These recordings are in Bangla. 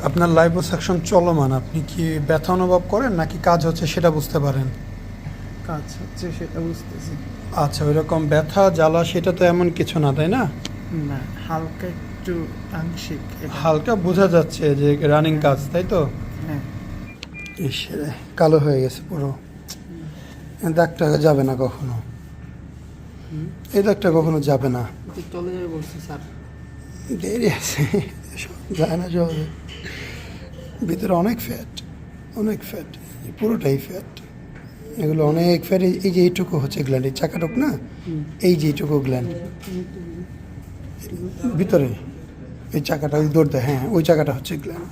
আপনার লাইপোসাকশন চলমান, আপনি কি ব্যথা অনুভব করেন নাকি কাজ হচ্ছে সেটা বুঝতে পারেন? কাজ হচ্ছে সেটা বুঝতেছি। আচ্ছা, ওই রকম ব্যথা জ্বালা সেটা তো এমন কিছু না, তাই না? না, হালকা একটু আংশিক এটা। হালকা বোঝা যাচ্ছে যে রানিং কাজ, তাই তো? হ্যাঁ। ইসরে, কালো হয়ে গেছে পুরো। এই দাগটা যাবে না কখনো, এই দাগটা কখনো যাবে না। চলে যাবে বলছি স্যার। দেরি আছে, যায় না সহজে। ভিতরে অনেক ফ্যাট, অনেক ফ্যাট, পুরোটাই ফ্যাট। এগুলো অনেক ফ্যাট। এই যে এইটুকু হচ্ছে গ্ল্যান্ড, এই চাকাটুক না, এই যে এইটুকু গ্ল্যান্ড ভিতরে, এই চাকাটা ওই দৌড় দেয়, হ্যাঁ ওই চাকাটা হচ্ছে গ্ল্যান্ড।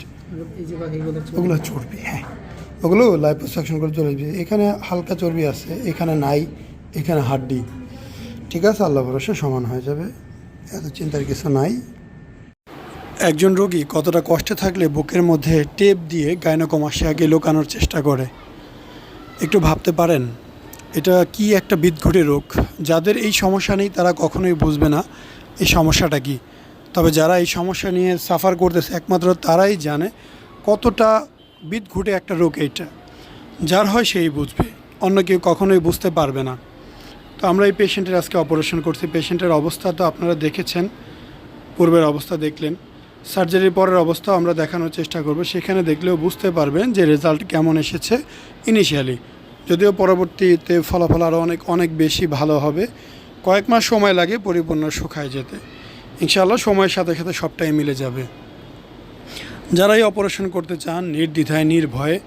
এই যে বাকিগুলো ওগুলো চর্বি, হ্যাঁ ওগুলো লাইপোসাকশন করে চলে যাবে। এখানে হালকা চর্বি আছে, এখানে নাই, এখানে হাড্ডি। ঠিক আছে, আল্লাহ ভরসা সমান হয়ে যাবে, এত চিন্তার কিছু নাই। একজন রোগী কতটা কষ্টে থাকলে বুকের মধ্যে টেপ দিয়ে গাইনোকমাসিয়াকে লুকানোর চেষ্টা করে, একটু ভাবতে পারেন? এটা কি একটা বিদঘুটে রোগ। যাদের এই সমস্যা নেই তারা কখনোই বুঝবে না এই সমস্যাটা কি। তবে যারা এই সমস্যা নিয়ে সাফার করতেছে একমাত্র তারাই জানে কতটা বিদঘুটে একটা রোগ এইটা। যার হয় সেই বুঝবে, অন্য কেউ কখনোই বুঝতে পারবে না। তো আমরা এই পেশেন্টের আজকে অপারেশন করছি। পেশেন্টের অবস্থা তো আপনারা দেখেছেন, পূর্বের অবস্থা দেখলেন, সার্জারির পরের অবস্থাও আমরা দেখানোর চেষ্টা করব। সেখানে দেখলেও বুঝতে পারবেন যে রেজাল্ট কেমন এসেছে ইনিশিয়ালি। যদিও পরবর্তীতে ফলাফল আরও অনেক অনেক বেশি ভালো হবে। কয়েক মাস সময় লাগে পরিপূর্ণ শুকায় যেতে। ইনশাআল্লাহ সময়ের সাথে সাথে সবটাই মিলে যাবে। যারা এই অপারেশন করতে চান নির্দ্বিধায় নির্ভয়ে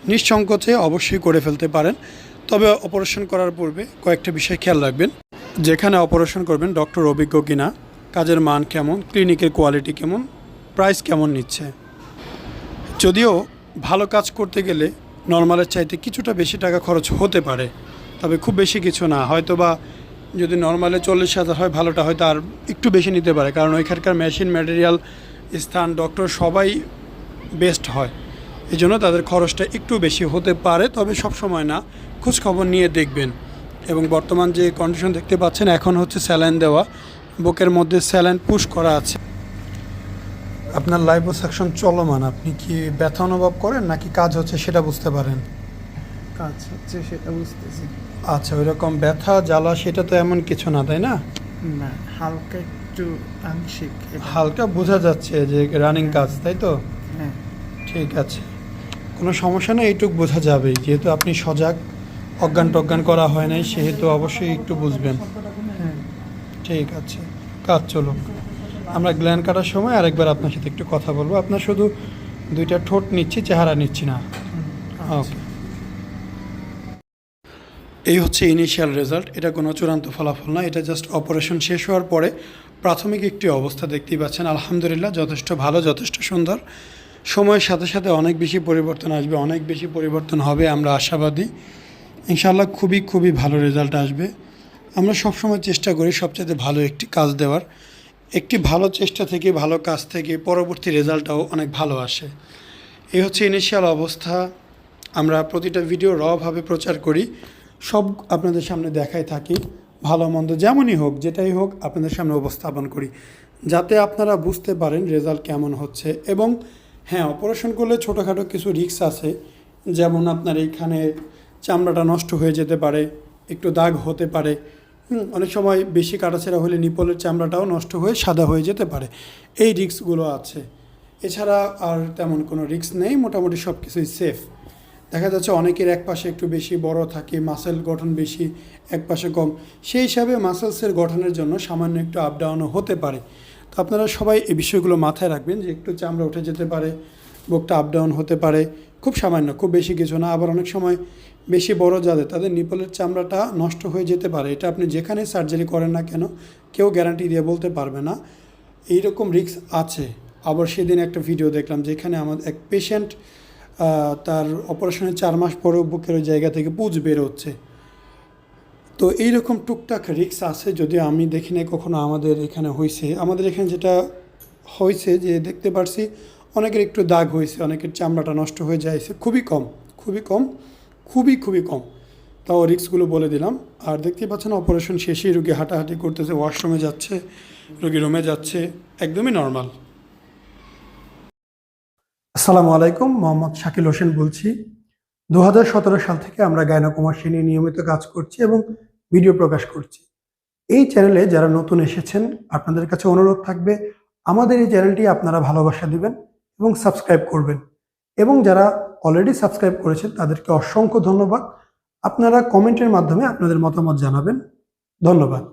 নিঃসংকোচে অবশ্যই করে ফেলতে পারেন। তবে অপারেশন করার পূর্বে কয়েকটা বিষয় খেয়াল রাখবেন। যেখানে অপারেশন করবেন ডক্টর অভিজ্ঞ কিনা, কাজের মান কেমন, ক্লিনিকের কোয়ালিটি কেমন, প্রাইস কেমন নিচ্ছে। যদিও ভালো কাজ করতে গেলে নর্মালের চাইতে কিছুটা বেশি টাকা খরচ হতে পারে, তবে খুব বেশি কিছু না। হয়তো বা যদি নর্মালে 40,000 হয়, ভালোটা হয়তো আর একটু বেশি নিতে পারে, কারণ ওইখানকার মেশিন, ম্যাটেরিয়াল, স্থান, ডক্টর সবাই বেস্ট হয়। এই জন্য তাদের খরচটা একটু বেশি হতে পারে, তবে সব সময় না, খোঁজখবর নিয়ে দেখবেন। এবং বর্তমান যে কন্ডিশন দেখতে পাচ্ছেন, এখন হচ্ছে স্যালাইন দেওয়া, বুকের মধ্যে স্যালাইন পুশ করা আছে। আপনার লাইপোসাকশন চলমান, আপনি কি ব্যথা অনুভব করেন নাকি কাজ হচ্ছে সেটা বুঝতে পারেন? কাজ হচ্ছে সেটা বুঝতেছি। আচ্ছা, ওই রকম ব্যথা জ্বালা সেটা তো এমন কিছু না, তাই না? না, হালকা একটু আংশিক এটা। হালকা বোঝা যাচ্ছে যে রানিং কাজ, তাই তো? হ্যাঁ। ঠিক আছে, কোনো সমস্যা নেই, এইটুক বোঝা যাবেই। যেহেতু আপনি সজাগ, অজ্ঞান টজ্ঞান করা হয় নাই, সেহেতু অবশ্যই একটু বুঝবেন। হ্যাঁ। ঠিক আছে, কাজ চলুক। আমরা গ্ল্যান্ড কাটার সময় আরেকবার আপনার সাথে একটু কথা বলবো। আপনার শুধু দুইটা ঠোঁট নিচ্ছি, চেহারা নিচ্ছি না। ওকে, এই হচ্ছে ইনিশিয়াল রেজাল্ট। এটা কোনো চূড়ান্ত ফলাফল না, এটা জাস্ট অপারেশন শেষ হওয়ার পরে প্রাথমিক একটি অবস্থা দেখতেই পাচ্ছেন। আলহামদুলিল্লাহ যথেষ্ট ভালো, যথেষ্ট সুন্দর। সময়ের সাথে সাথে অনেক বেশি পরিবর্তন আসবে, অনেক বেশি পরিবর্তন হবে, আমরা আশাবাদী। ইনশাআল্লাহ খুবই খুবই ভালো রেজাল্ট আসবে। আমরা সবসময় চেষ্টা করি সবচেয়ে ভালো একটি কাজ দেওয়ার। একটি ভালো চেষ্টা থেকে, ভালো কাজ থেকে পরবর্তী রেজাল্টটাও অনেক ভালো আসে। এই হচ্ছে ইনিশিয়াল অবস্থা। আমরা প্রতিটা ভিডিও রভাবে প্রচার করি, সব আপনাদের সামনে দেখাই থাকি। ভালো মন্দ যেমনই হোক, যেটাই হোক, আপনাদের সামনে উপস্থাপন করি, যাতে আপনারা বুঝতে পারেন রেজাল্ট কেমন হচ্ছে। এবং হ্যাঁ, অপারেশন করলে ছোটোখাটো কিছু রিস্ক আছে, যেমন আপনার এইখানে চামড়াটা নষ্ট হয়ে যেতে পারে, একটু দাগ হতে পারে। অনেক সময় বেশি কাটাছেঁড়া হলে নিপলের চামড়াটাও নষ্ট হয়ে সাদা হয়ে যেতে পারে। এই রিস্কগুলো আছে। এছাড়া আর তেমন কোনো রিস্ক নেই, মোটামুটি সব কিছুই সেফ। দেখা যাচ্ছে অনেকের এক পাশে একটু বেশি বড় থাকে, মাসেল গঠন বেশি, এক পাশে কম। সেই হিসাবে মাসেলসের গঠনের জন্য সামান্য একটু আপ ডাউনও হতে পারে। তো আপনারা সবাই এই বিষয়গুলো মাথায় রাখবেন যে একটু চামড়া উঠে যেতে পারে, বুকটা আপ ডাউন হতে পারে, খুব সামান্য, খুব বেশি কিছু না। আবার অনেক সময় বেশি বড় যাদের, তাদের নিপলের চামড়াটা নষ্ট হয়ে যেতে পারে। এটা আপনি যেখানে সার্জারি করেন না কেন, কেউ গ্যারান্টি দিয়ে বলতে পারবে না। এইরকম রিস্ক আছে। আবার সেদিন একটা ভিডিও দেখলাম যেখানে আমাদের এক পেশেন্ট, তার অপারেশনের 4 মাস পরেও বুকের ওই জায়গা থেকে পুঁজ বের হচ্ছে। তো এইরকম টুকটাক রিস্ক আছে, যদিও আমি দেখি নাই কখনো আমাদের এখানে হয়েছে। আমাদের এখানে যেটা হয়েছে যে দেখতে পারছি অনেকের একটু দাগ হয়েছে, অনেকের চামড়াটা নষ্ট হয়ে যাইছে, খুবই কম, খুবই কম, খুবই খুবই কম। তাও রিস্কগুলো বলে দিলাম। আর দেখতেই পাচ্ছেন অপারেশন শেষেই রোগী হাঁটাহাঁটি করতেছে, ওয়াশরুমে যাচ্ছে, রোগী রুমে যাচ্ছে, একদমই নর্মাল। আসসালামু আলাইকুম, মোহাম্মদ শাকিল হোসেন বলছি। 2017 সাল থেকে আমরা গাইনোকমার্সি নিয়ে নিয়মিত কাজ করছি এবং ভিডিও প্রকাশ করছি। এই চ্যানেলে যারা নতুন এসেছেন, আপনাদের কাছে অনুরোধ থাকবে আমাদের এই চ্যানেলটি আপনারা ভালোবাসা দিবেন এবং সাবস্ক্রাইব করবেন। এবং যারা অলরেডি সাবস্ক্রাইব করেছেন তাদেরকে অসংখ্য ধন্যবাদ। আপনারা কমেন্টের মাধ্যমে আপনাদের মতামত জানাবেন। ধন্যবাদ।